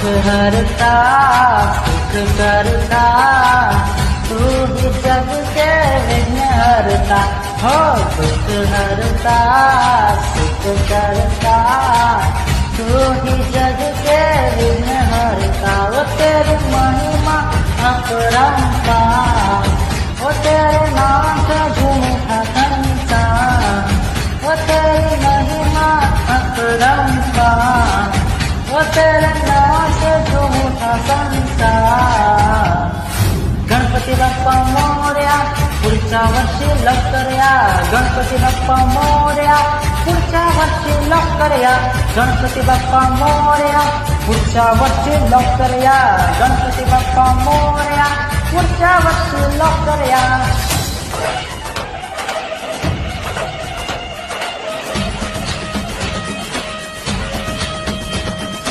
हरता सुख करता, तू ही जग के विघ्न हरता। हो दुख हरता सुख करता, तू ही जग के विघ्न हरता। वो तेरी महिमा अपरंपार, वो तेरे नाम से झूठा संसार। वो तेरी महिमा अपरंपार, वो तेरे नाम से झूठा संसार। गणपती बाप्पा मोरया, पुढच्या वर्षी लवकर या। गणपती बाप्पा मोरया, पुढच्या वर्षी लवकर या। गणपती बाप्पा मोरया, पुढच्या वर्षी लवकर या। गणपती बाप्पा मोरया, पुढच्या वर्षी लवकर या।